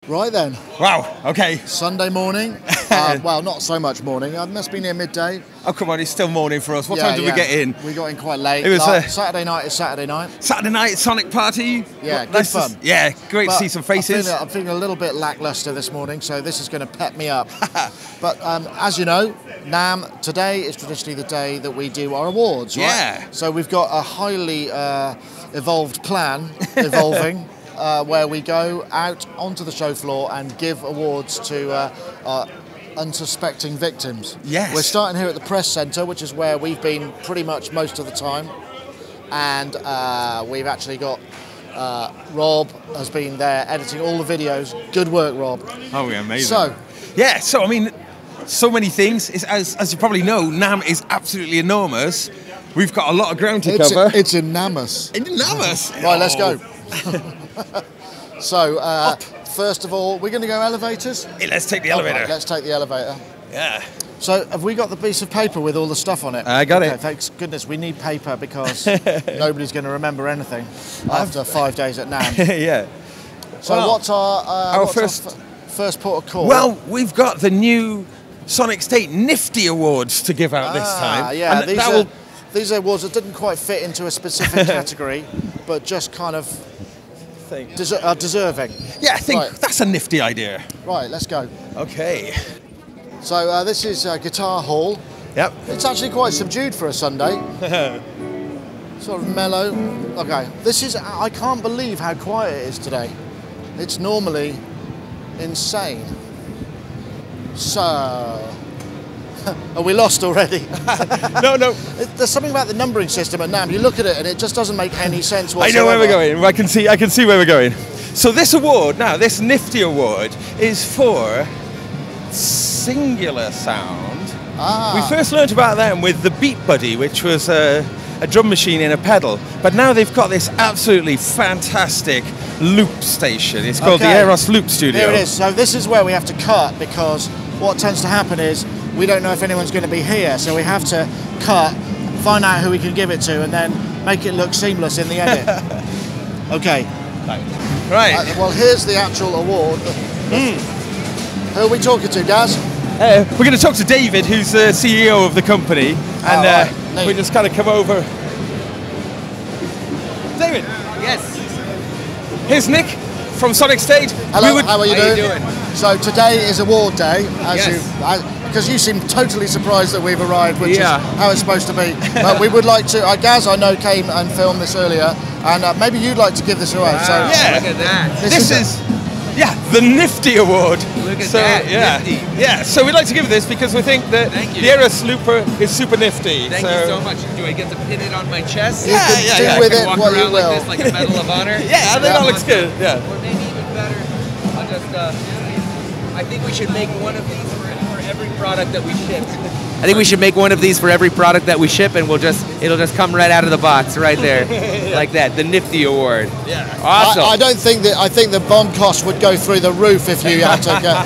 Right then. Wow, okay. Sunday morning. Well, not so much morning. I must be near midday. Oh, come on, it's still morning for us. What time did we get in? We got in quite late. It was Saturday night is Saturday night. Saturday night, Sonic Party. Yeah, good fun. Yeah, great to see some faces. I'm feeling a little bit lackluster this morning, so this is going to pep me up. But as you know, Namm, today is traditionally the day that we do our awards, right? Yeah. So we've got a highly evolved plan, evolving, where we go out onto the show floor and give awards to unsuspecting victims. Yes. We're starting here at the press centre, which is where we've been pretty much most of the time. And we've actually got Rob has been there editing all the videos. Good work, Rob. Oh, yeah, amazing. So, yeah, so I mean, so many things. As you probably know, Namm is absolutely enormous. We've got a lot of ground to cover. It's enormous. Enormous. Right, let's go. So, first of all, we're going to go elevators? Hey, let's take the elevator. Right, let's take the elevator. Yeah. So, have we got the piece of paper with all the stuff on it? I got it. Thanks goodness, we need paper because nobody's going to remember anything after 5 days at Namm. Yeah. So, well, what's our first port of call? Well, we've got the new Sonicstate Nifty Awards to give out this time. Yeah, these are awards that didn't quite fit into a specific category, but just kind of are deserving. Yeah, I think that's a nifty idea. Right, let's go. Okay. So this is Guitar Hall. Yep. It's actually quite subdued for a Sunday. Sort of mellow. Okay, this is, I can't believe how quiet it is today. It's normally insane. So, are we lost already? No. There's something about the numbering system at Namm. You look at it and it just doesn't make any sense whatsoever. I know where we're going. I can see where we're going. So this award now, this Nifty award, is for singular sound. We first learned about them with the Beat Buddy, which was a drum machine in a pedal. But now they've got this absolutely fantastic loop station. It's called the Aeros Loop Studio. Here it is. So this is where we have to cut because what tends to happen is we don't know if anyone's going to be here, so we have to cut, find out who we can give it to, and then make it look seamless in the edit. Okay. Right. Well, here's the actual award. Who are we talking to, Gaz? We're going to talk to David, who's the CEO of the company, and we just kind of come over. David. Yes. Here's Nick from Sonicstate. Hello, how are you doing? So today is award day, because you seem totally surprised that we've arrived, which is how it's supposed to be. But we would like to, Gaz I know came and filmed this earlier, and maybe you'd like to give this away. Wow, so yeah, look at that. This is the Nifty Award. Look at that, Nifty. Yeah, so we'd like to give this because we think that the Aeros Looper is super nifty. Thank you so much. Do I get to pin it on my chest? You can do with it walk what around you will. like this, like a Medal of Honor? Yeah, I think that looks good. Yeah. Or maybe even better, I'll just, I think we should make one of these for every product that we ship. I think we should make one of these for every product that we ship, and it'll just come right out of the box right there, like that. The Nifty Award. Yeah. Awesome. I think the BOM cost would go through the roof if you had to get.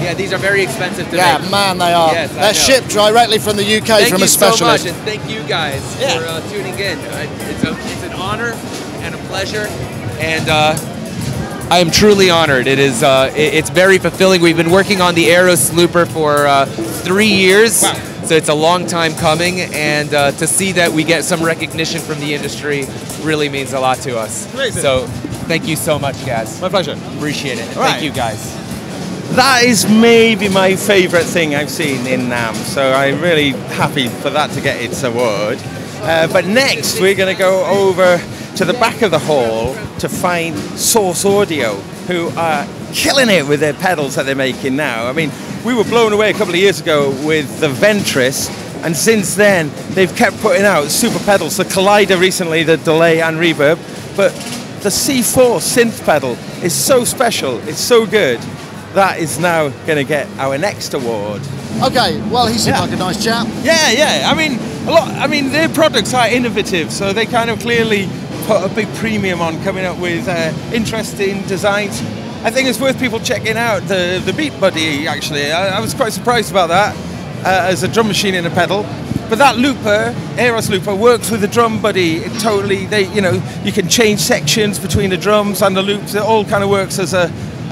Yeah, these are very expensive to make. Yeah, man, they are. Yes, they're shipped directly from the UK from a specialist. Thank you so much, and thank you guys for tuning in. It's an honor and a pleasure, and I am truly honored. It is. It's very fulfilling. We've been working on the Aeros Looper for 3 years, so it's a long time coming. And to see that we get some recognition from the industry really means a lot to us. Amazing. So, thank you so much, guys. My pleasure. Appreciate it. Right. Thank you, guys. That is maybe my favourite thing I've seen in Namm, so I'm really happy for that to get its award. But next, we're going to go over to the back of the hall to find Source Audio, who are killing it with their pedals that they're making now. I mean, we were blown away a couple of years ago with the Ventris, and since then they've kept putting out super pedals. The Collider recently, the delay and reverb, but the C4 synth pedal is so special, it's so good. That is now going to get our next award. Okay, well, he seems like a nice chap. Yeah. I mean, their products are innovative, so they kind of clearly put a big premium on coming up with interesting designs. I think it's worth people checking out the Beat Buddy. Actually, I was quite surprised about that as a drum machine in a pedal. But that looper, Aeros looper, works with the Drum Buddy. It totally, you can change sections between the drums and the loops. It all kind of works as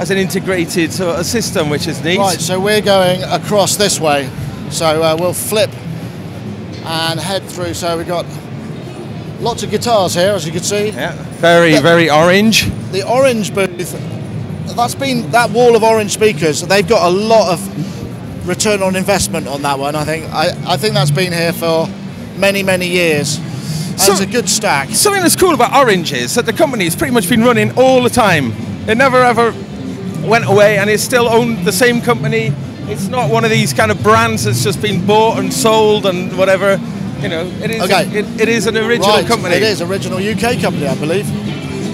as an integrated sort of system, which is neat. Right, so we're going across this way. So we'll flip and head through. So we've got lots of guitars here, as you can see. Yeah, very orange. The orange booth, that wall of orange speakers, they've got a lot of return on investment on that one, I think. I think that's been here for many years. So, it's a good stack. Something that's cool about Orange is that the company has pretty much been running all the time. It never ever went away, and it's still owned the same company. It's not one of these kind of brands that's just been bought and sold and whatever. You know, it is. Okay. It is an original company. It is original UK company, I believe.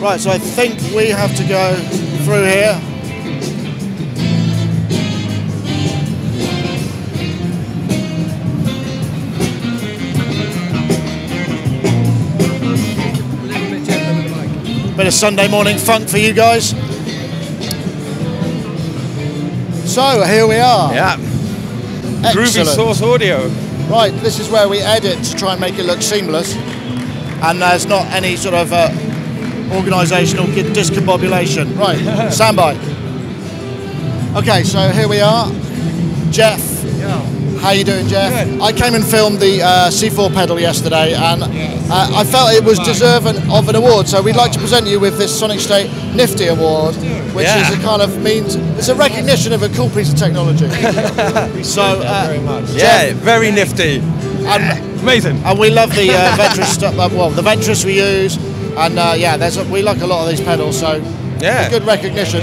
Right, so I think we have to go through here. Bit of Sunday morning funk for you guys. So here we are. Yeah. Groovy Source Audio. Right, this is where we edit to try and make it look seamless, and there's not any sort of organisational discombobulation. Right, stand by. Okay, so here we are. Jeff. Yeah. How you doing, Jeff? Good. I came and filmed the C4 pedal yesterday, and I felt it was deserving of an award. So we'd like to present you with this Sonicstate Nifty Award, which is a kind of it's a recognition of a cool piece of technology. So very much. Yeah, very nifty. Amazing. And we love the Ventris stuff. Well, the Ventris we use, and we like a lot of these pedals. So a good recognition.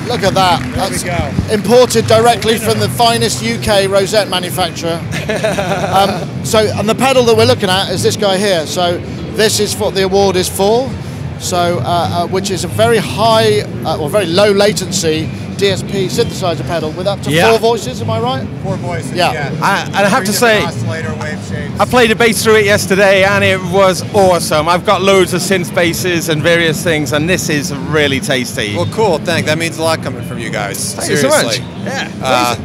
Look at that. That's imported directly from the finest UK rosette manufacturer. And the pedal that we're looking at is this guy here. So this is what the award is for. So which is a very high or very low latency DSP synthesizer pedal with up to 4 voices. Am I right? 4 voices. Yeah. I have to say, oscillator wave shapes. I played a bass through it yesterday, and it was awesome. I've got loads of synth basses and various things, and this is really tasty. Well, cool. Thanks. That means a lot coming from you guys. Thank you Seriously. so much. Yeah.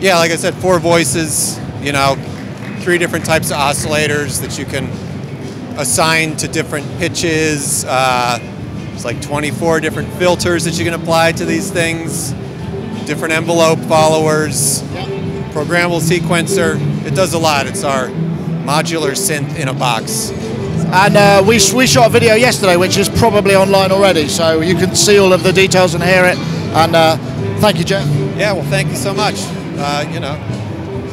Yeah, like I said, 4 voices. You know, 3 different types of oscillators that you can assign to different pitches. There's like 24 different filters that you can apply to these things. Different envelope followers. Programmable sequencer. It does a lot. It's our modular synth in a box. And we shot a video yesterday, which is probably online already, so you can see all of the details and hear it. And thank you, Jeff. Yeah, well, thank you so much. You know,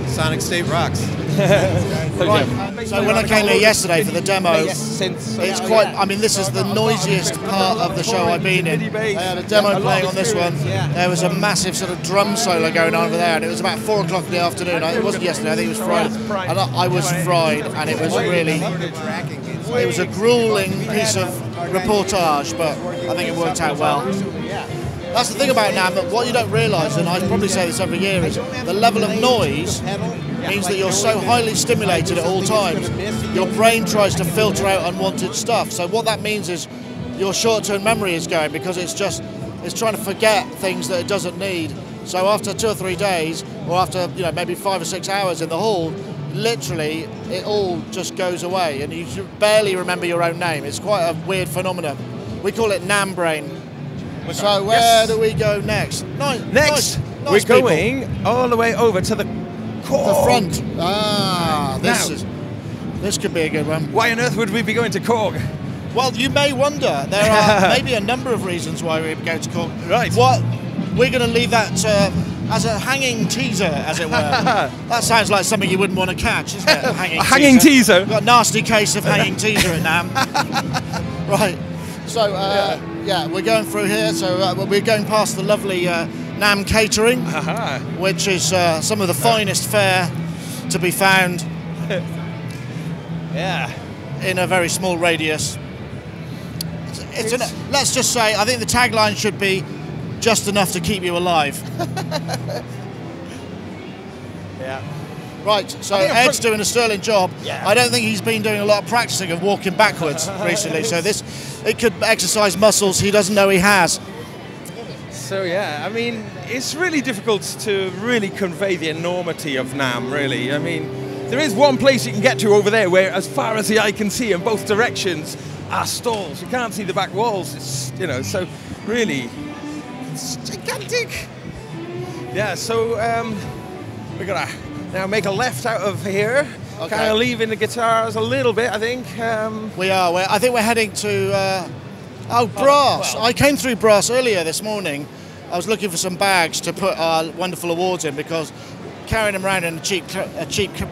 Sonicstate rocks. Right. So when I came here yesterday for the demo, it's quite, I mean, this is the noisiest part of the show I've been in. They had a demo playing on this one. There was a massive sort of drum solo going on over there, and it was about 4 o'clock in the afternoon. It wasn't yesterday, I think it was Friday. And I was fried, and it was really, it was a grueling piece of reportage, but I think it worked out well. That's the thing about Namm, that what you don't realise, and I probably say this every year, is the level of noise means that you're so highly stimulated at all times. Your brain tries to filter out unwanted stuff. So what that means is your short-term memory is going, because it's trying to forget things that it doesn't need. So after 2 or 3 days, or after maybe 5 or 6 hours in the hall, literally it all just goes away, and you barely remember your own name. It's quite a weird phenomenon. We call it Namm brain. So where do we go next? Nice we're going all the way over to the Korg. The front. Ah, this could be a good one. Why on earth would we be going to Korg? Well, you may wonder. There are maybe a number of reasons why we would go to Korg. Right. We're going to leave that as a hanging teaser, as it were. That sounds like something you wouldn't want to catch, isn't it? A hanging teaser. We've got a nasty case of hanging teaser at Namm. Right. So, we're going through here. So we're going past the lovely Namm catering, which is some of the finest fare to be found. In a very small radius. Let's just say, I think the tagline should be just enough to keep you alive. Right, so Ed's doing a sterling job. I don't think he's been doing a lot of practicing of walking backwards recently, so it could exercise muscles he doesn't know he has. So I mean, it's really difficult to really convey the enormity of Namm, really. I mean, there is one place you can get to over there where, as far as the eye can see in both directions, are stalls. You can't see the back walls. It's, you know, so really, it's gigantic. Yeah, so we're gonna now make a left out of here. Okay. Kind of leaving the guitars a little bit, I think. We are. I think we're heading to. Brass. Well. I came through Brass earlier this morning. I was looking for some bags to put our wonderful awards in because carrying them around in a cheap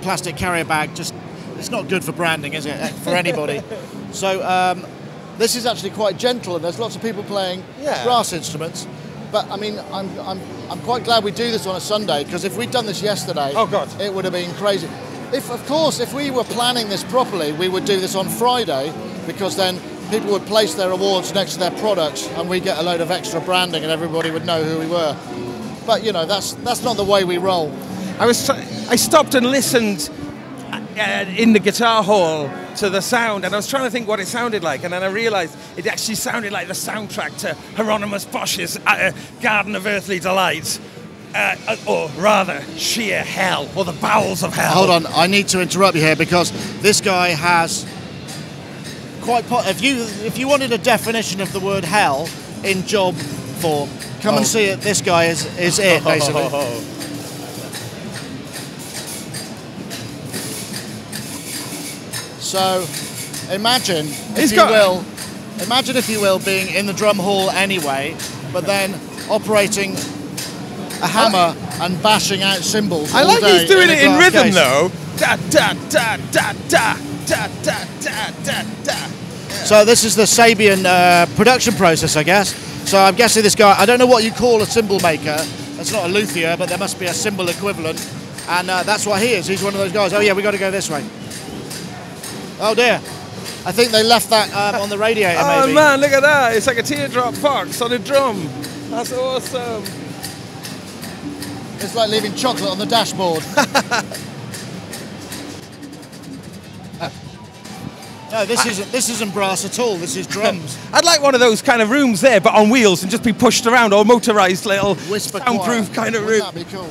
plastic carrier bag it's not good for branding, is it, for anybody? So this is actually quite gentle, and there's lots of people playing brass instruments. But I mean, I'm quite glad we do this on a Sunday, because if we'd done this yesterday, oh God, it would have been crazy. Of course, if we were planning this properly, we would do this on Friday, because then people would place their awards next to their products, and we get a load of extra branding, and everybody would know who we were. But you know, that's not the way we roll. I stopped and listened in the guitar hall to the sound, and I was trying to think what it sounded like, and then I realised it actually sounded like the soundtrack to Hieronymus Bosch's Garden of Earthly Delights. Or rather, sheer hell, or the bowels of hell. Hold on, I need to interrupt you here, because this guy has if you wanted a definition of the word hell in job form, come and see it. This guy is it, basically. So imagine, if you will, being in the drum hall anyway, but then operating a hammer and bashing out cymbals. I like he's doing it in rhythm though. Da da da da da. Da, da, da, da, da. So this is the Sabian production process, I guess. So I'm guessing this guy, I don't know what you call a cymbal maker. It's not a luthier, but there must be a cymbal equivalent. And that's what he is. He's one of those guys. Oh yeah, we got to go this way. Oh dear. I think they left that on the radiator, maybe. Oh man, look at that. It's like a teardrop fox on a drum. That's awesome. It's like leaving chocolate on the dashboard. No, this isn't brass at all. This is drums. I'd like one of those kind of rooms there, but on wheels, and just be pushed around, or motorised little whisper soundproof choir. kind of room. Wouldn't that be cool?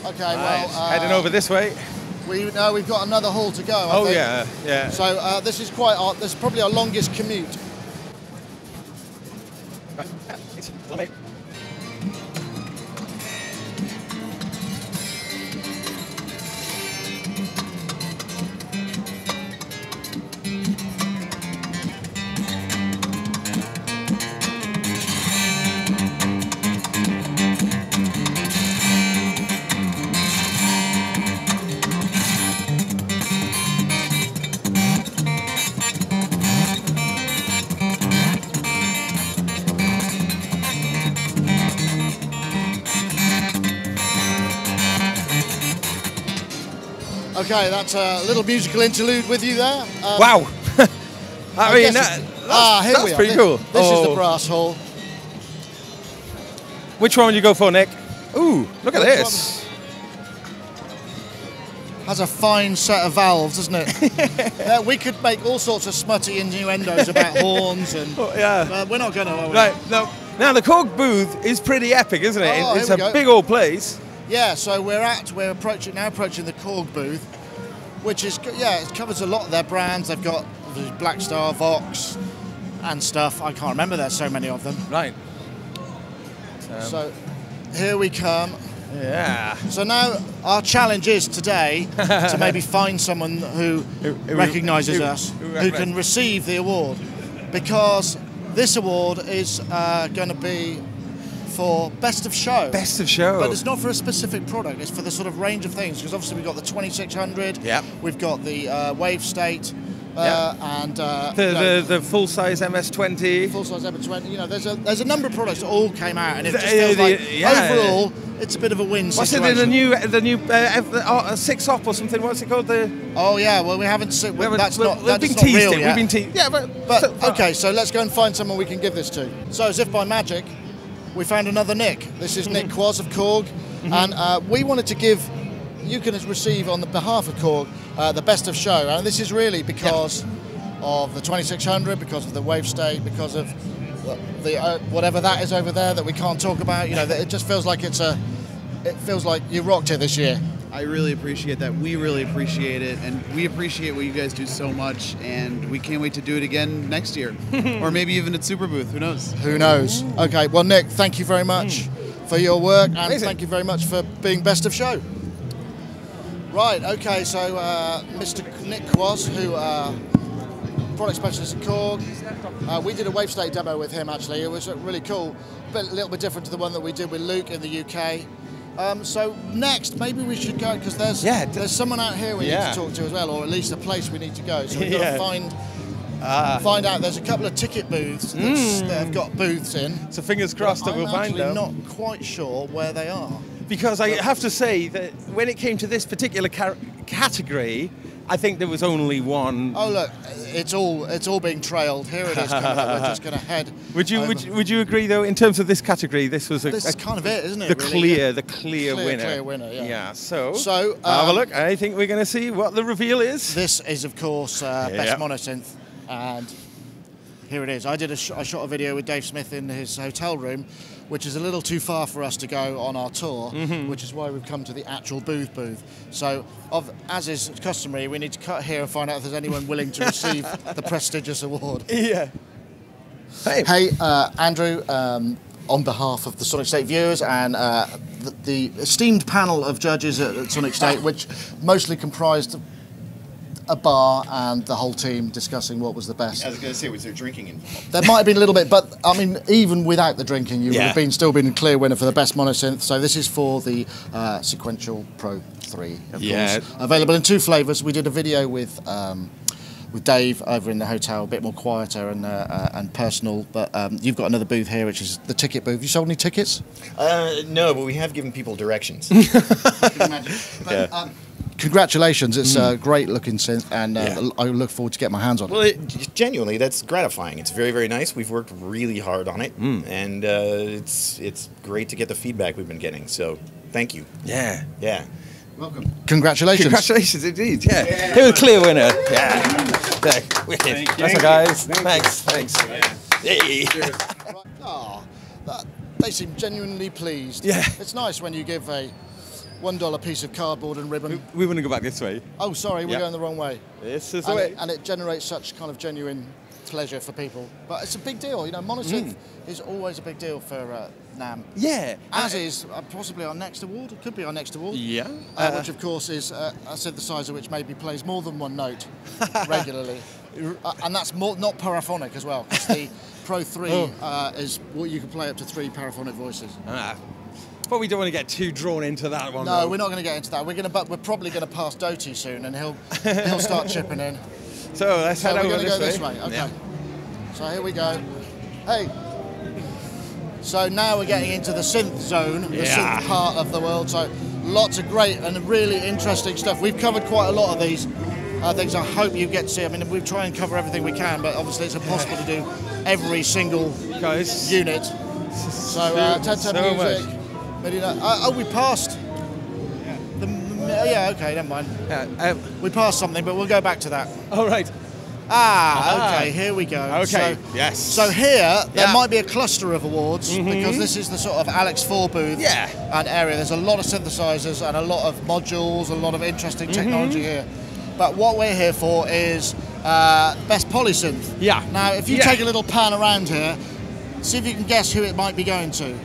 Okay, right, well, heading over this way. We've got another hall to go. I think. Yeah. So this is this is probably our longest commute. Okay, that's a little musical interlude with you there. Wow. I mean, that's pretty cool. This is the brass hall. Which one would you go for, Nick? Ooh, look at this. Has a fine set of valves, doesn't it? We could make all sorts of smutty innuendos about horns, and we're not going to, are we? Right, no. Now, the Korg booth is pretty epic, isn't it? Oh, it's a big old place. Yeah, so we're approaching the Korg booth, which is it covers a lot of their brands. They've got Black Star, Vox, and stuff. I can't remember. There's so many of them. Right. So here we come. Yeah. So now our challenge is today to maybe find someone who recognises us, who can receive the award, because this award is going to be for Best of Show. Best of Show. But it's not for a specific product, it's for the sort of range of things, because obviously we've got the 2600, we've got the Wave State, and the full-size MS-20. Full-size MS-20, you know, there's a number of products that all came out, and it just feels like, overall, it's a bit of a win situation. What's it, the new 6-op or something, what's it called? Oh yeah, well we haven't seen, that's not real yet. We've been teased. Yeah, but okay, so let's go and find someone we can give this to. So as if by magic, we found another Nick. This is Nick Quaz of Korg, and we wanted to give, you can receive on the behalf of Korg, the Best of Show, and this is really because of the 2600, because of the Wave State, because of the whatever that is over there that we can't talk about. You know, it just feels like it feels like you rocked it this year, I really appreciate that. We really appreciate it, and we appreciate what you guys do so much, and we can't wait to do it again next year. Or maybe even at Super Booth, who knows? Who knows? Okay, well, Nick, thank you very much for your work, and Amazing. thank you very much for being best of show. Right, okay, so Mr. Nick was, who product specialist at Korg. We did a WaveState demo with him, actually. It was really cool, but a little bit different to the one that we did with Luke in the UK. So next, maybe we should go, because there's someone out here we need to talk to as well, or at least a place we need to go. So we've got to find out. There's a couple of ticket booths that have got booths in. So fingers crossed that we'll find them. I'm actually not quite sure where they are. Because I have to say that when it came to this particular category, I think there was only one. Oh look, it's all being trailed. Here it is coming up. We're just going to head. Would you agree though, in terms of this category, this was this is kind of it, isn't it? The really? clear winner. Clear winner. Yeah. Yeah. So have a look. I think we're going to see what the reveal is. This is of course Best Monosynth, and here it is. I shot a video with Dave Smith in his hotel room, which is a little too far for us to go on our tour, which is why we've come to the actual booth. So, as is customary, we need to cut here and find out if there's anyone willing to receive the prestigious award. Yeah. Hey, Andrew, on behalf of the Sonicstate viewers and the esteemed panel of judges at Sonicstate, which mostly comprised a bar and the whole team discussing what was the best. I was going to say, was there drinking involved? There might have been a little bit, but I mean, even without the drinking, you would have still been a clear winner for the best monosynth. So this is for the Sequential Pro 3, of course. Available in 2 flavours. We did a video with Dave over in the hotel, a bit more quieter and personal. But you've got another booth here, which is the ticket booth. Have you sold any tickets? No, but we have given people directions. I can imagine. Congratulations, it's a great looking synth, and I look forward to getting my hands on it. Well, genuinely, that's gratifying. It's very, very nice. We've worked really hard on it, and it's great to get the feedback we've been getting, so thank you. Yeah. Yeah. Welcome. Congratulations. Congratulations indeed, yeah. You're a clear winner. Yeah. Wicked. That's all, guys. Thanks. Hey. They seem genuinely pleased. Yeah. It's nice when you give a $1 piece of cardboard and ribbon. We want to go back this way. Oh, sorry, we're going the wrong way. This is the way. And it generates such kind of genuine pleasure for people. But it's a big deal, you know. Monosynth is always a big deal for Namm. Yeah. As is possibly our next award. It could be our next award. Yeah. Which, of course, is a synthesizer which maybe plays more than one note regularly. And that's not paraphonic as well, because the Pro 3 is what you can play up to 3 paraphonic voices. But we don't want to get too drawn into that one. No, though. we're not going to get into that. We're probably going to pass Doty soon, and he'll start chipping in. So let's head over this way. Okay. Yeah. So here we go. Hey. So now we're getting into the synth zone, the synth part of the world. So lots of great and really interesting stuff. We've covered quite a lot of these things. I hope you get to see. I mean, we try and cover everything we can, but obviously it's impossible to do every single unit. So 1010 music. We passed. Okay, never mind. We passed something, but we'll go back to that. All right. Okay, here we go. Okay, So here, there might be a cluster of awards, because this is the sort of Alex 4 booth and area. There's a lot of synthesizers and a lot of modules, a lot of interesting technology here. But what we're here for is Best Polysynth. Yeah. Now, if you take a little pan around here, see if you can guess who it might be going to.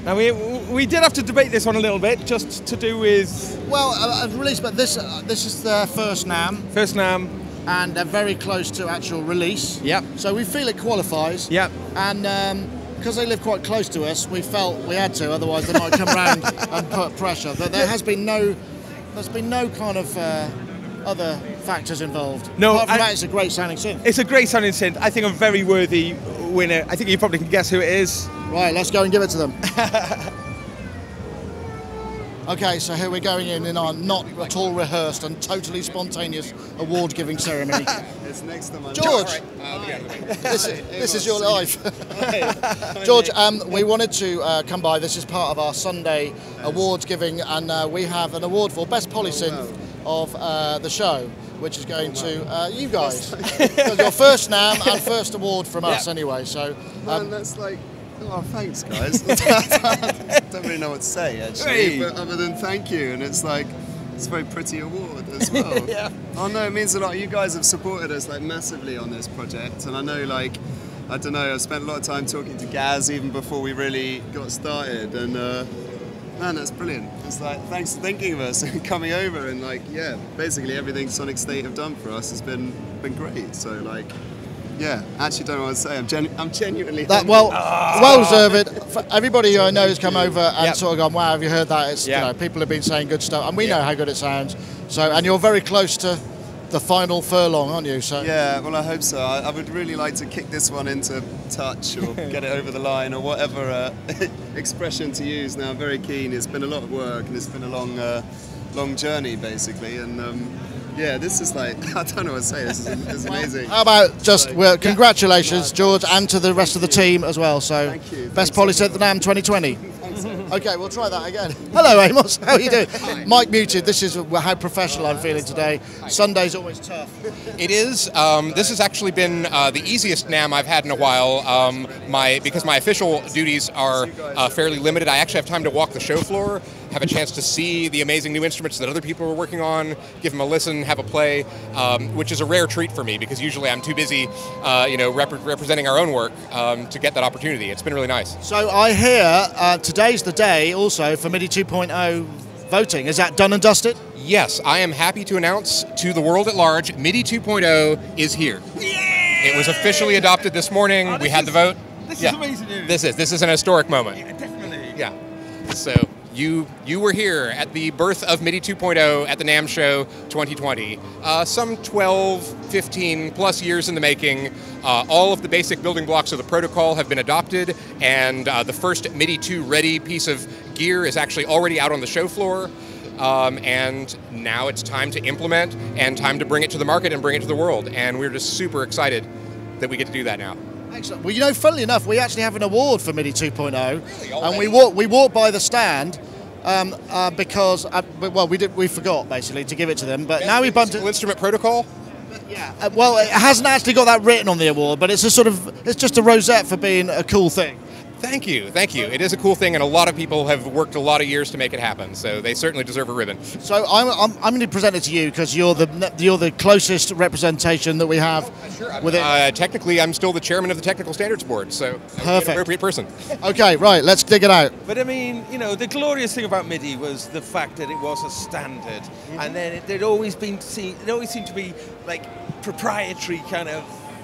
Now we did have to debate this one a little bit, just to do with. Well, release, but this is their first Namm. First Namm. And they're very close to actual release. Yep. So we feel it qualifies. Yep. And because they live quite close to us, we felt we had to. Otherwise, they might come round and put pressure. But there's been no kind of other factors involved. No, apart from that, it's a great sounding synth. It's a great sounding synth. I think a very worthy winner. I think you probably can guess who it is. Right, let's go and give it to them. Okay, so here we're going in our not at all rehearsed and totally spontaneous award-giving ceremony. It's next to my George, this is your life. George, we wanted to come by. This is part of our Sunday awards giving, and we have an award for Best Polysynth of the show, which is going to you guys. Your first Namm and first award from us anyway. So man, that's like Oh, thanks, guys. I don't really know what to say, actually, but other than thank you. And it's like, it's a very pretty award as well. Yeah. Oh, no, it means a lot. You guys have supported us, like, massively on this project. And I know, like, I don't know, I've spent a lot of time talking to Gaz even before we really got started. And, man, that's brilliant. It's like, thanks for thinking of us and coming over. And, like, yeah, basically everything Sonicstate have done for us has been great. So, like, yeah, actually don't know what to say. I'm genuinely well deserved. For everybody who I know has come over and sort of gone, wow, have you heard that? It's, you know, people have been saying good stuff, and we know how good it sounds. So, and you're very close to the final furlong, aren't you? So yeah, well, I hope so. I would really like to kick this one into touch or get it over the line or whatever expression to use. Now, I'm very keen. It's been a lot of work and it's been a long journey, basically. And yeah, this is like, I don't know what to say. This is amazing. How about just, well, congratulations, George, and to the rest of the team as well. So, thank you. Best Polysynth Namm 2020. Okay, we'll try that again. Hello, Amos. How are you doing? Mic muted. This is how professional I'm feeling today. Sunday's always tough. It is. This has actually been the easiest Namm I've had in a while. Because my official duties are fairly limited, I actually have time to walk the show floor, have a chance to see the amazing new instruments that other people are working on, give them a listen, have a play, which is a rare treat for me because usually I'm too busy, representing our own work to get that opportunity. It's been really nice. So I hear today's the day also for MIDI 2.0 voting. Is that done and dusted? Yes, I am happy to announce to the world at large, MIDI 2.0 is here. Yay! It was officially adopted this morning. We had the vote. This is amazing news. This is an historic moment. Yeah, definitely. Yeah. So you were here at the birth of MIDI 2.0 at the NAMM show 2020. Some 12, 15 plus years in the making. All of the basic building blocks of the protocol have been adopted, and the first MIDI 2 ready piece of gear is actually already out on the show floor. And now it's time to implement and time to bring it to the market and bring it to the world. And we're just super excited that we get to do that now. Excellent. Well, you know, funnily enough, we actually have an award for MIDI 2.0, Really? and we walked by the stand because we forgot basically to give it to them, but now we bumped it. Instrument protocol. Yeah. Well, it hasn't actually got that written on the award, but it's it's just a rosette for being a cool thing. Thank you. It is a cool thing, and a lot of people have worked a lot of years to make it happen. So they certainly deserve a ribbon. So I'm going to present it to you because you're the closest representation that we have with it. Technically, I'm still the chairman of the Technical Standards Board, so perfect. The appropriate person. Okay, right. Let's dig it out. But I mean, you know, the glorious thing about MIDI was the fact that it was a standard, and then there'd always seemed to be like proprietary kind of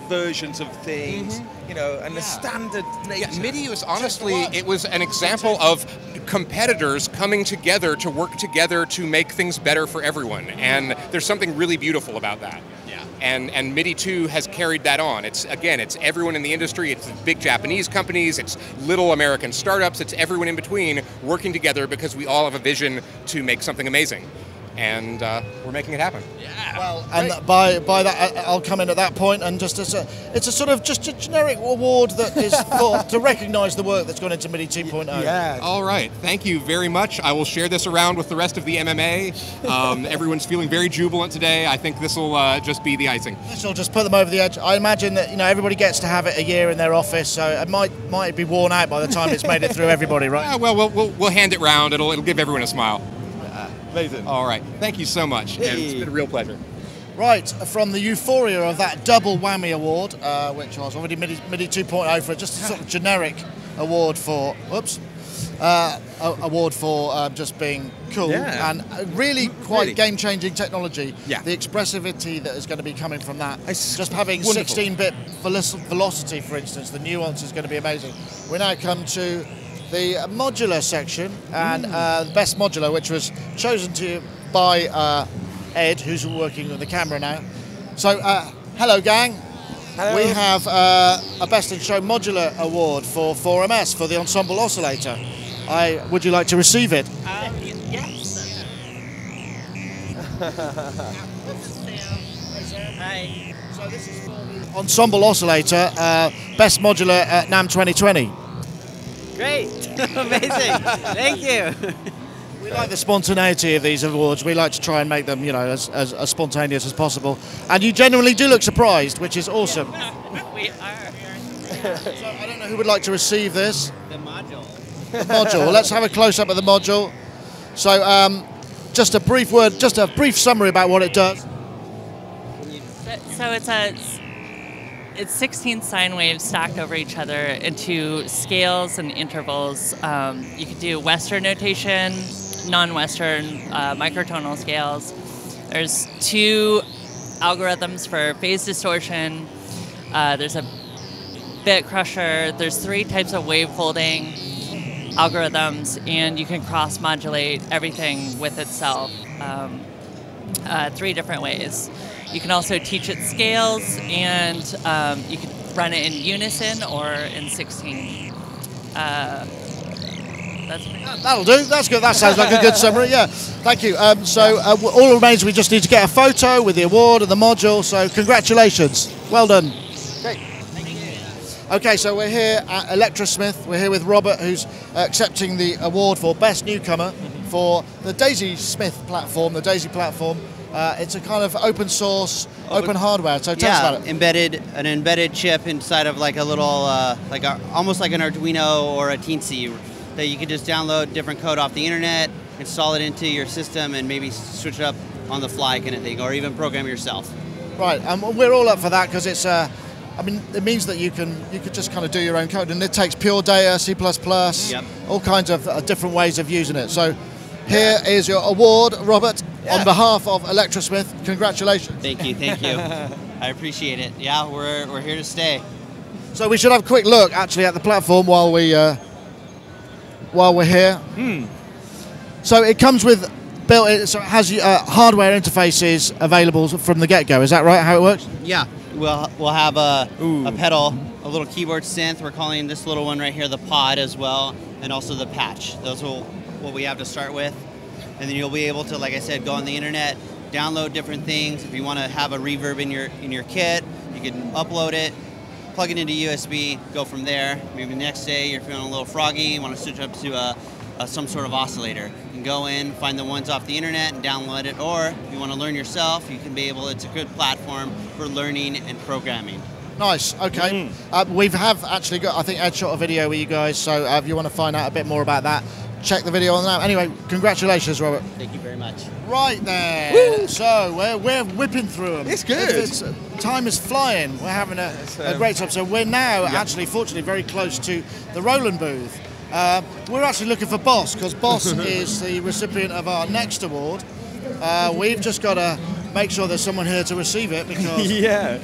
versions of things, you know, and the standard nature. Yeah, MIDI was honestly, it was an example of competitors coming together to work together to make things better for everyone, and there's something really beautiful about that. Yeah. And MIDI 2 has carried that on. It's everyone in the industry, it's big Japanese companies, it's little American startups, it's everyone in between working together because we all have a vision to make something amazing. And we're making it happen. Yeah. Well, and by that, I'll come in at that point, and it's a sort of just a generic award that is to recognise the work that's gone into MIDI 2.0. Yeah. All right. Thank you very much. I will share this around with the rest of the MMA. Everyone's feeling very jubilant today. I think this will just be the icing. This will just put them over the edge. I imagine that everybody gets to have it a year in their office, so it might be worn out by the time it's made it through everybody, right? Yeah, well, we'll hand it round. It'll give everyone a smile. Amazing. All right. Thank you so much. Hey. And it's been a real pleasure. Right, from the euphoria of that double whammy award, which was already MIDI 2.0 for just a sort of generic award for, just being cool and really quite game-changing technology. Yeah. The expressivity that is going to be coming from that, It's just having wonderful. 16-bit velocity, for instance, the nuance is going to be amazing. We now come to the modular section, and best modular, which was chosen by Ed, who's working with the camera now. So, hello gang. Hello. We have a Best in Show Modular Award for 4MS for the Ensemble Oscillator. Would you like to receive it? Yes. Hi. So this is for the Ensemble Oscillator, Best Modular at NAMM 2020. Great. Amazing. Thank you. We like the spontaneity of these awards. We like to try and make them, as spontaneous as possible. And you genuinely do look surprised, which is awesome. We are. So I don't know who would like to receive this. The module. The module. Well, let's have a close-up of the module. So just a brief word, just a brief summary about what it does. So it's 16 sine waves stacked over each other into scales and intervals. You can do Western notation, non-Western microtonal scales. There's 2 algorithms for phase distortion. There's a bit crusher. There's 3 types of wave folding algorithms, and you can cross-modulate everything with itself 3 different ways. You can also teach it scales, and you can run it in unison or in 16. That's pretty good. That'll do. That's good. That sounds like a good summary. Yeah. Thank you. So all remains, we just need to get a photo with the award and the module. So congratulations. Well done. Okay. Okay, so we're here at Electrosmith. We're here with Robert, who's accepting the award for Best Newcomer for the Daisy Smith platform, the Daisy platform. It's a kind of open source, open hardware. So tell us about it. An embedded chip inside of like a little, almost like an Arduino or a Teensy, that you can just download different code off the internet, install it into your system, and maybe switch it up on the fly kind of thing, or even program yourself. Right, and we're all up for that because it's I mean, it means that you could just kind of do your own code, and it takes pure data, C++, all kinds of different ways of using it. So here is your award, Robert, on behalf of Electrosmith. Congratulations. Thank you, thank you. I appreciate it. Yeah, we're here to stay. So we should have a quick look actually at the platform while we're here. So it comes with built-in, so it has hardware interfaces available from the get-go. Is that right? How it works? Yeah. We'll have a pedal, a little keyboard synth. We're calling this little one right here the pod as well, and also the patch. Those are what we have to start with. And then you'll be able to, like I said, go on the internet, download different things. If you want to have a reverb in your kit, you can upload it, plug it into USB, go from there. Maybe the next day you're feeling a little froggy, you want to switch up to some sort of oscillator. You can go in, find the ones off the internet and download it, or if you want to learn yourself, you can be able, it's a good platform for learning and programming. Nice, okay. We have actually got, I think, Ed shot a video with you guys, so if you want to find out a bit more about that, check the video on that. Anyway, congratulations, Robert. Thank you very much. Right then, so we're whipping through them. It's good. Time is flying. We're having a great time. So we're now actually, fortunately, very close to the Roland booth. We're actually looking for Boss, because Boss is the recipient of our next award. We've just got to make sure there's someone here to receive it, because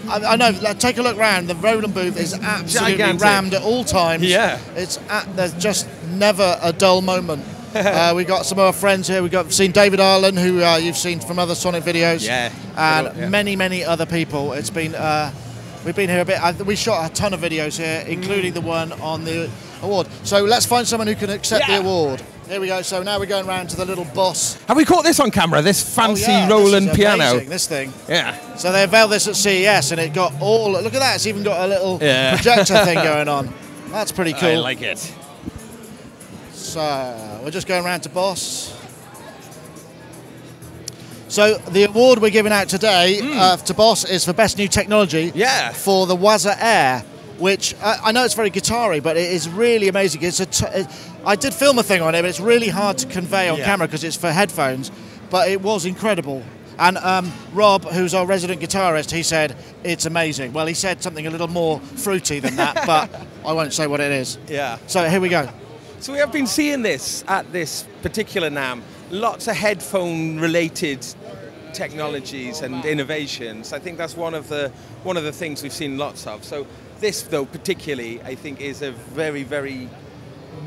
I know, take a look around. The Roland booth is absolutely gigantic, rammed at all times. There's just never a dull moment. We've got some of our friends here. We've seen David Ireland, who you've seen from other Sonic videos, and many other people. It's been we've been here a bit. We shot a ton of videos here, including the one on the award. So let's find someone who can accept the award. Here we go. So now we're going round to the little Boss. Have we caught this on camera? This fancy Roland piano. Amazing, this thing. Yeah. So they unveiled this at CES, and it got all. Look at that. It's even got a little projector thing going on. That's pretty cool. I like it. So we're just going around to Boss. So the award we're giving out today to Boss is for Best New Technology for the Waza Air, which I know it's very guitar-y, but it is really amazing. I did film a thing on it, but it's really hard to convey on camera because it's for headphones, but it was incredible. And Rob, who's our resident guitarist, he said it's amazing. Well, he said something a little more fruity than that, but I won't say what it is. Yeah. So here we go. So we have been seeing this at this particular NAMM. Lots of headphone-related technologies and innovations. I think that's one of the things we've seen lots of. So this, though, particularly, I think is a very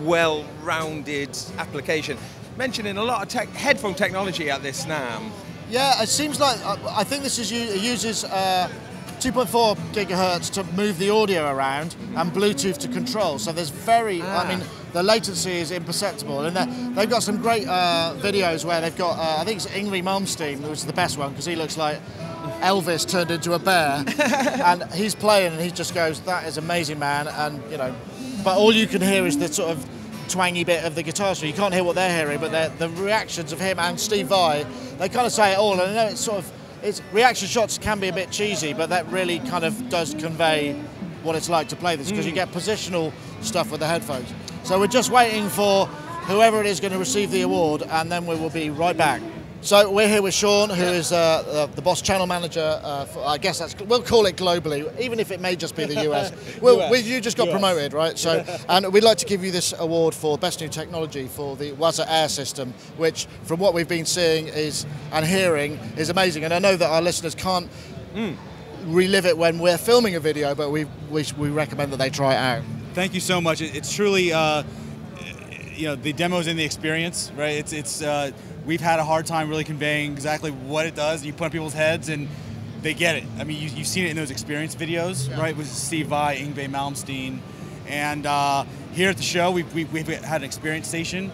well-rounded application. Mentioning a lot of headphone technology at this NAMM. Yeah, it seems like I think this uses 2.4 gigahertz to move the audio around and Bluetooth to control. So there's I mean, the latency is imperceptible. And they've got some great videos where they've got, I think it's Yngwie Malmsteen, which is the best one, because he looks like Elvis turned into a bear. And he's playing and he just goes, that is amazing, man. And, you know, but all you can hear is the sort of twangy bit of the guitar, so you can't hear what they're hearing, but the reactions of him and Steve Vai, they kind of say it all. And I know it's reaction shots can be a bit cheesy, but that really kind of does convey what it's like to play this, because you get positional stuff with the headphones. So we're just waiting for whoever it is going to receive the award, and then we will be right back. So we're here with Sean, who is the boss channel manager. I guess we'll call it globally, even if it may just be the US. You just got promoted, right? So, and we'd like to give you this award for best new technology for the Waza Air system, which, from what we've been seeing and hearing, is amazing. And I know that our listeners can't relive it when we're filming a video, but we recommend that they try it out. Thank you so much. It's truly, the demos and the experience, right? We've had a hard time really conveying exactly what it does. You put on people's heads and they get it. I mean, you've seen it in those experience videos, right? With Steve Vai, Yngwie Malmsteen. And here at the show, we've had an experience station.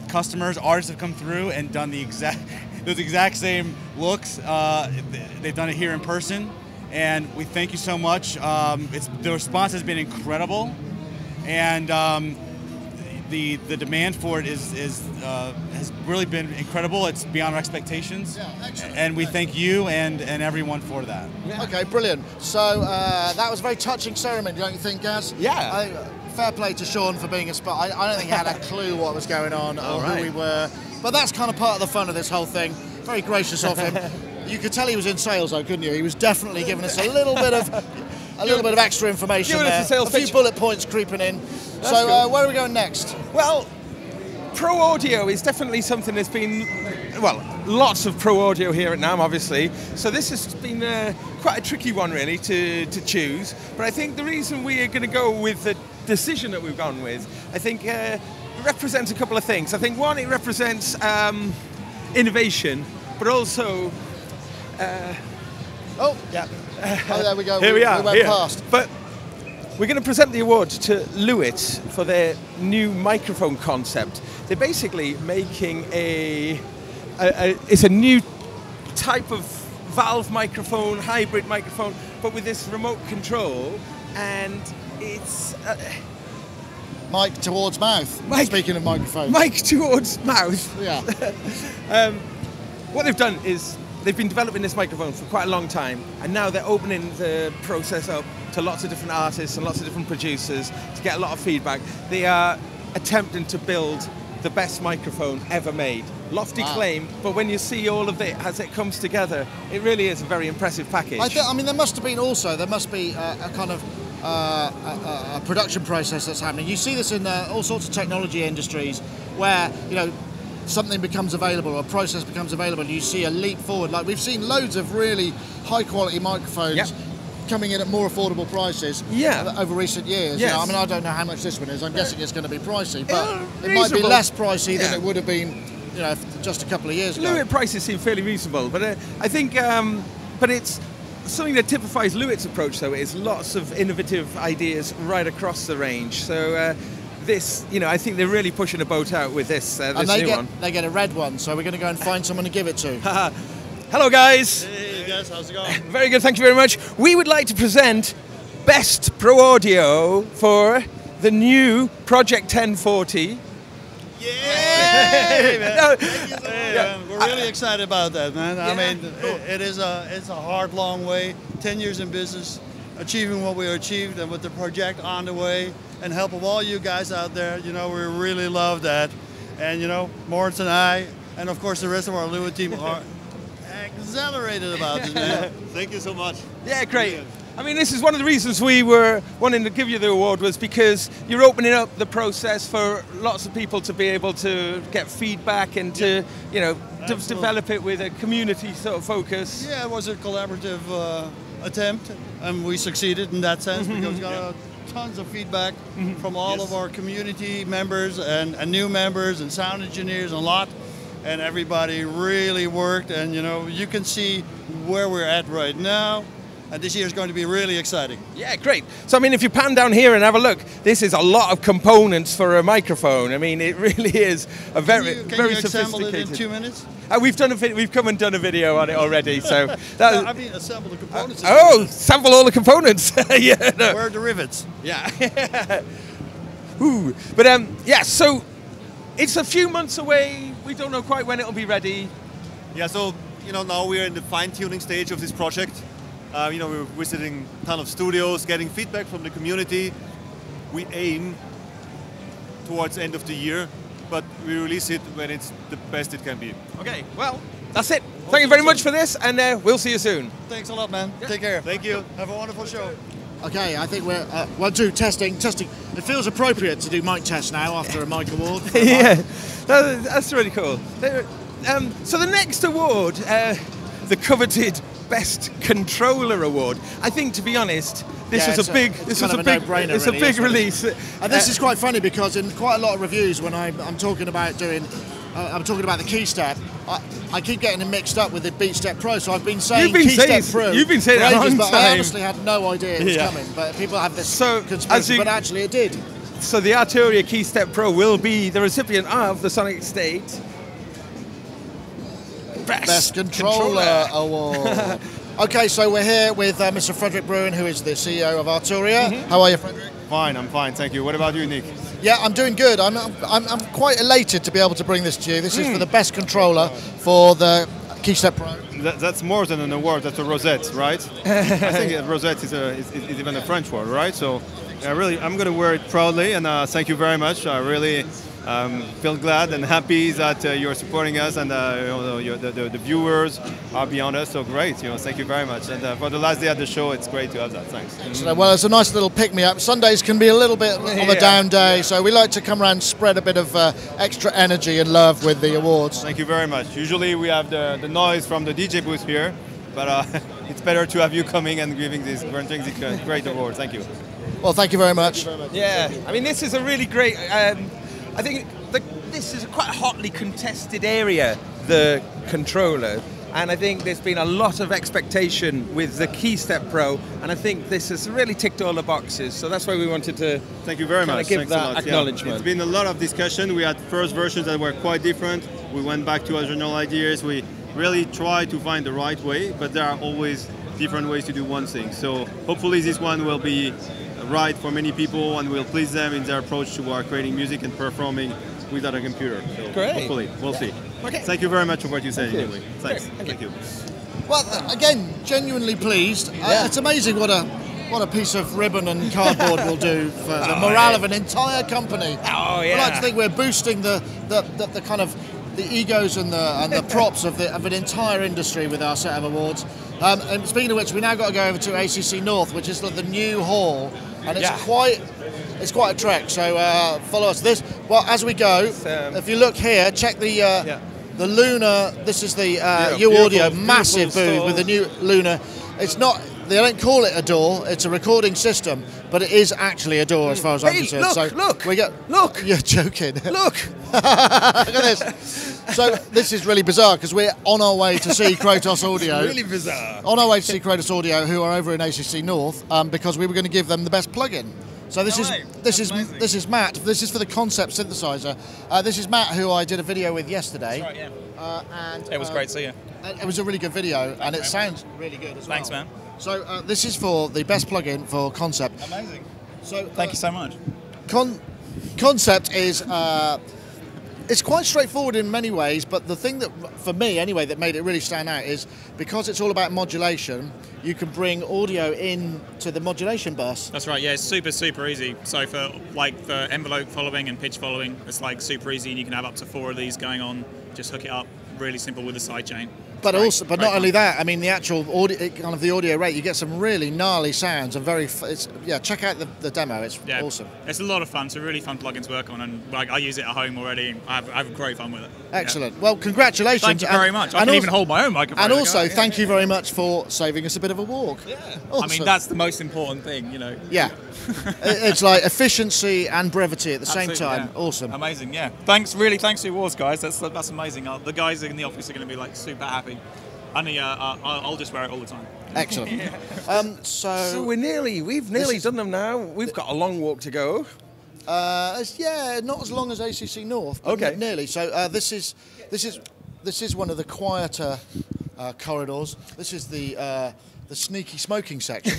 Customers, artists have come through and done those exact same looks. They've done it here in person. And we thank you so much. The response has been incredible. And the demand for it has really been incredible. It's beyond our expectations. Yeah, excellent. And we thank you and everyone for that. Yeah. Okay, brilliant. So that was a very touching ceremony, don't you think, Gaz? Yeah. Fair play to Sean for being a spot. I don't think he had a clue what was going on or who we were. But that's kind of part of the fun of this whole thing. Very gracious of him. You could tell he was in sales, though, couldn't you? He was definitely giving us a little bit of extra information there. A few bullet points creeping in. So where are we going next? Well, Pro Audio is definitely something that's been, lots of Pro Audio here at Namm, obviously. So this has been quite a tricky one, really, to choose. But I think the reason we are going to go with the decision that we've gone with, I think represents a couple of things. I think, one, it represents innovation, but also... there we go. Here we are. We went past. But we're going to present the award to Lewitt for their new microphone concept. They're basically making it's a new type of valve microphone, hybrid microphone, but with this remote control, and it's mic towards mouth. Speaking of microphones. Mic towards mouth. Yeah. What they've done is they've been developing this microphone for quite a long time, and now they're opening the process up to lots of different artists and lots of different producers to get a lot of feedback. They are attempting to build the best microphone ever made. Lofty claim, but when you see all of it as it comes together, it really is a very impressive package. I mean, there must be a kind of a production process that's happening. You see this in all sorts of technology industries where, something becomes available or a process becomes available, and you see a leap forward. Like, we've seen loads of really high quality microphones coming in at more affordable prices over recent years. Yes. I mean, I don't know how much this one is. I'm guessing it's going to be pricey, but it might be less pricey than it would have been, just a couple of years ago. Lewitt prices seem fairly reasonable, but I think, but it's something that typifies Lewitt's approach, though, is lots of innovative ideas right across the range. So this, I think they're really pushing a boat out with this, and new one. They get a red one, so we're going to go and find someone to give it to. Hello, guys. Hey, guys, how's it going? Very good, thank you very much. We would like to present Best Pro Audio for the new Project 1040. Yay! Man. We're really excited about that, man. I mean, it's a hard, long way. 10 years in business, achieving what we achieved, and with the project on the way, and help of all you guys out there. We really love that. And Moritz and I, and of course the rest of our Lewitt team are exhilarated about this, man. Thank you so much. Yeah, great. I mean, this is one of the reasons we were wanting to give you the award, was because you're opening up the process for lots of people to be able to get feedback and to, develop it with a community sort of focus. Yeah, it was a collaborative attempt, and we succeeded in that sense because we got tons of feedback from all of our community members and new members and sound engineers and a lot. And everybody really worked, and you can see where we're at right now. And this year is going to be really exciting. Yeah, great. So, I mean, if you pan down here and have a look, this is a lot of components for a microphone. I mean, it really is a very sophisticated. Assemble it in 2 minutes? We've come and done a video on it already. So I mean, assemble the components. Sample all the components. Where are the rivets? Yeah. Ooh. But so it's a few months away. We don't know quite when it'll be ready. Yeah. So now we're in the fine-tuning stage of this project. You know, we're visiting a ton of studios, getting feedback from the community. We aim towards the end of the year, but we release it when it's the best it can be. Okay, well, that's it. Thank you very much for this, and we'll see you soon. Thanks a lot, man. Take care. Thank you. Have a wonderful show. Okay, I think we're 1, 2, testing. It feels appropriate to do mic tests now after a mic award. Yeah, that's really cool. So the next award, the coveted Best Controller Award. I think, to be honest, this was a big release. And this is quite funny because in quite a lot of reviews, when I'm talking about doing, I'm talking about the Keystep, I keep getting them mixed up with the Beatstep Pro. So I've been saying Keystep Pro. You've been saying it a long but time. I honestly had no idea it was coming. But people have this conspiracy, but actually it did. So the Arturia Keystep Pro will be the recipient of the Sonicstate Best Controller Award. Okay, so we're here with Mr. Frederic Bruin, who is the CEO of Arturia. How are you, Frederic? Fine, I'm fine, thank you. What about you, Nick? Yeah, I'm doing good. I'm quite elated to be able to bring this to you. This is for the best controller for the Keystep Pro. That's more than an award. That's a rosette, right? I think a rosette is even a French word, right? So, I'm going to wear it proudly, and thank you very much. I really feel glad and happy that you're supporting us, and the viewers are beyond us. So great, thank you very much. And for the last day of the show, it's great to have that. Thanks. Excellent. Well, it's a nice little pick-me-up. Sundays can be a little bit of a down day, so we like to come around and spread a bit of extra energy and love with the awards. Thank you very much. Usually we have the noise from the DJ booth here, but it's better to have you coming and giving this great award. Thank you. Well, thank you very much. Yeah, I mean, this is a really great. I think this is a quite hotly contested area, the controller, and I think there's been a lot of expectation with the Keystep Pro, and I think this has really ticked all the boxes. So that's why we wanted to. Thank you very much. Give that acknowledgement. Yeah. It's been a lot of discussion. We had first versions that were quite different. We went back to our general ideas. We really tried to find the right way, but there are always different ways to do one thing. So hopefully this one will be right for many people and will please them in their approach to creating music and performing without a computer. So great. Hopefully, we'll see. Okay. Thank you very much for what you said anyway. Thanks. Thank you. Well, again, genuinely pleased. It's amazing what a piece of ribbon and cardboard will do for the morale of an entire company. Oh yeah. I like to think we're boosting the kind of the egos and the props of an entire industry with our set of awards. And speaking of which, we now got to go over to ACC North, which is the new hall, and it's quite a trek. So follow us. Well, as we go, if you look here, check the Luna. This is the U-Audio massive booth with the new Luna. It's not. They don't call it a door. It's a recording system, but it is actually a door as far as I'm concerned. Look! Look! You're joking. Look! Look at this. So this is really bizarre because we're on our way to see Krotos Audio. Really bizarre. On our way to see Krotos Audio, who are over in ACC North, because we were going to give them the best plugin. So this is Matt. This is for the Concept synthesizer. This is Matt, who I did a video with yesterday. That's right, yeah. And it was great to see you. It was a really good video, and it sounds really good as well. Thanks, man. So this is for the best plugin for Concept. Amazing. So thank you so much. Concept is it's quite straightforward in many ways, but the thing that, for me anyway, that made it really stand out is because it's all about modulation, you can bring audio in to the modulation bus. That's right, yeah, it's super easy. So for envelope following and pitch following, it's super easy, and you can have up to 4 of these going on. Just hook it up, really simple with a sidechain. But not only that, I mean, the actual audio, kind of the audio rate, you get some really gnarly sounds and check out the demo. It's awesome. It's a lot of fun. It's a really fun plugin to work on, and I use it at home already. And I have great fun with it. Excellent. Yeah. Well, congratulations. Thank you very much. I can even hold my own microphone. And also, thank you very much for saving us a bit of a walk. Yeah. Awesome. I mean, that's the most important thing, Yeah. It's like efficiency and brevity at the same time. Yeah. Awesome. Amazing. Yeah. Thanks to the awards guys. That's amazing. The guys in the office are going to be super happy. I'll just wear it all the time. Excellent. So we've nearly done them now. We've got a long walk to go. Not as long as ACC North. But okay. Nearly. So this is one of the quieter corridors. This is the the sneaky smoking section.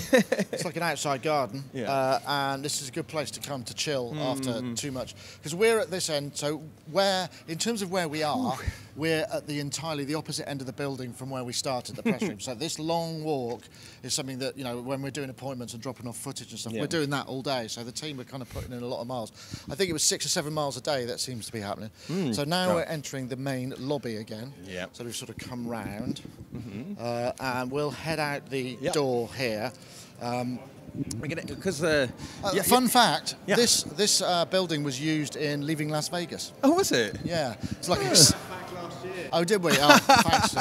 It's like an outside garden, and this is a good place to come to chill after too much. Because we're at this end, so in terms of where we are, we're at the entirely the opposite end of the building from where we started the press room. So this long walk is something that, you know, when we're doing appointments and dropping off footage and stuff, we're doing that all day. So the team are kind of putting in a lot of miles. I think it was 6 or 7 miles a day that seems to be happening. So now we're entering the main lobby again. So we've sort of come round, and we'll head out the door here. Fun fact: this building was used in Leaving Las Vegas. Oh, was it? Yeah, it's like. Oh, did we? Oh, thanks.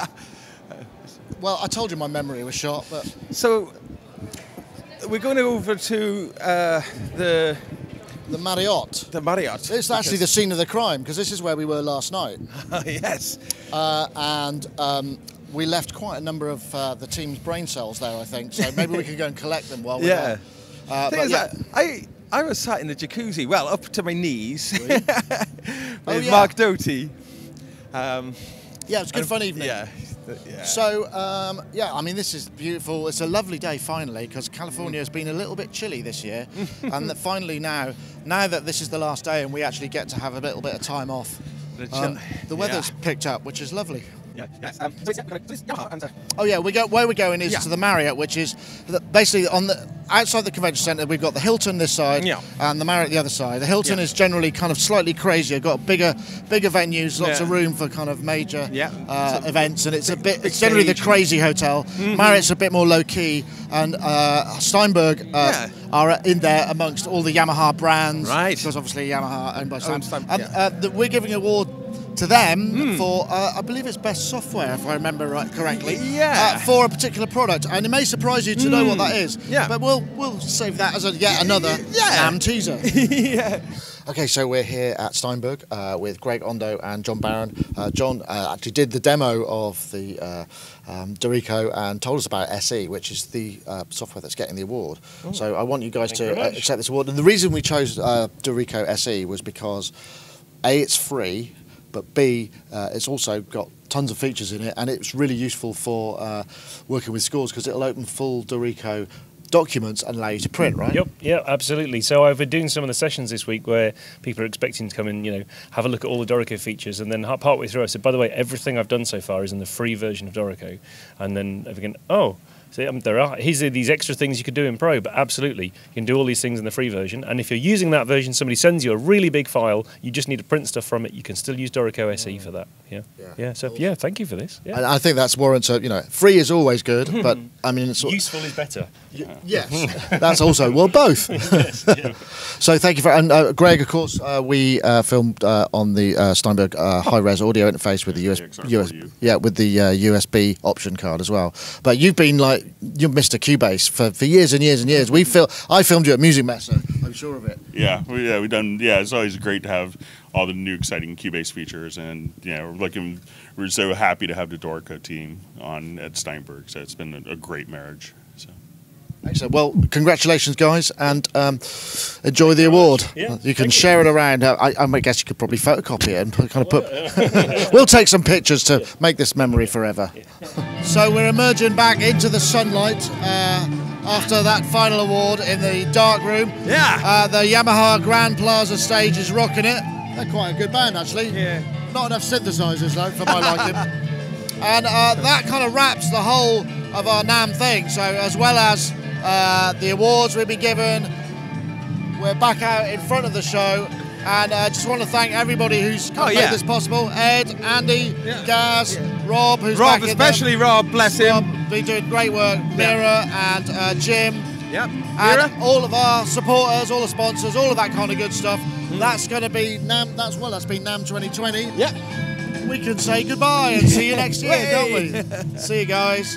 Well, I told you my memory was shot, but so we're going over to the Marriott. The Marriott. It's actually the scene of the crime because this is where we were last night. Yes. And we left quite a number of the team's brain cells there, I think. So maybe we can go and collect them while we're there. I was sat in the jacuzzi, well, up to my knees, with Mark Doty. Yeah, it was a good fun evening. So, I mean, this is beautiful. It's a lovely day finally because California has been a little bit chilly this year. And that finally now that this is the last day and we actually get to have a little bit of time off, the weather's picked up, which is lovely. Oh yeah, where we're going is to the Marriott, which is basically on the outside the convention centre. We've got the Hilton this side and the Marriott the other side. The Hilton is generally kind of slightly crazier, got bigger venues, lots of room for kind of major events, and it's generally the crazy hotel. Marriott's a bit more low key, and Steinberg are in there amongst all the Yamaha brands, because obviously Yamaha owned by Steinberg. And we're giving an award to them for, I believe it's best software, if I remember correctly, for a particular product. And it may surprise you to know what that is, but we'll save that as yet another Namm teaser. Okay, so we're here at Steinberg with Greg, Ondo and John Barron. John actually did the demo of the Dorico and told us about SE, which is the software that's getting the award. So I want you guys to accept this award. And the reason we chose Dorico SE was because A, it's free, but B, it's also got tons of features in it, and it's really useful for working with schools because it'll open full Dorico documents and allow you to print, right? Yep, yeah, absolutely. So I've been doing some of the sessions this week where people are expecting to come and, you know, have a look at all the Dorico features, and then partway through I said, by the way, everything I've done so far is in the free version of Dorico. And then everyone, so there are these extra things you could do in Pro, but absolutely, you can do all these things in the free version. And if you're using that version, somebody sends you a really big file, you just need to print stuff from it. You can still use Dorico SE for that. So thank you for this. And I think that's warrants. Free is always good, but I mean, it's useful is better. Yes, that's also both. So thank you for and Greg. Of course, we filmed on the Steinberg high-res audio interface with the USB option card as well. But you've been you're Mr. Cubase for years and years and years. I filmed you at Music Mess, I'm sure of it. We've done. Yeah, it's always great to have all the new exciting Cubase features, and we're so happy to have the Dorico team on at Steinberg. So it's been a great marriage. So. Excellent. Well, congratulations, guys, and enjoy the award. You can share it around. I guess you could probably photocopy it and kind of put. We'll take some pictures to make this memory forever. So we're emerging back into the sunlight after that final award in the dark room. The Yamaha Grand Plaza stage is rocking it. They're quite a good band, actually. Not enough synthesizers, though, for my liking. And that kind of wraps the whole of our Namm thing. So as well as the awards we'll be given, we're back out in front of the show, and just want to thank everybody who's made this possible. Ed, Andy, Gaz, Rob, who's back especially Rob, bless him. Rob, been doing great work. Mira and Jim. And all of our supporters, all the sponsors, all of that kind of good stuff. That's going to be Namm. That's been Namm 2020. We can say goodbye and see you next year, don't we? See you guys.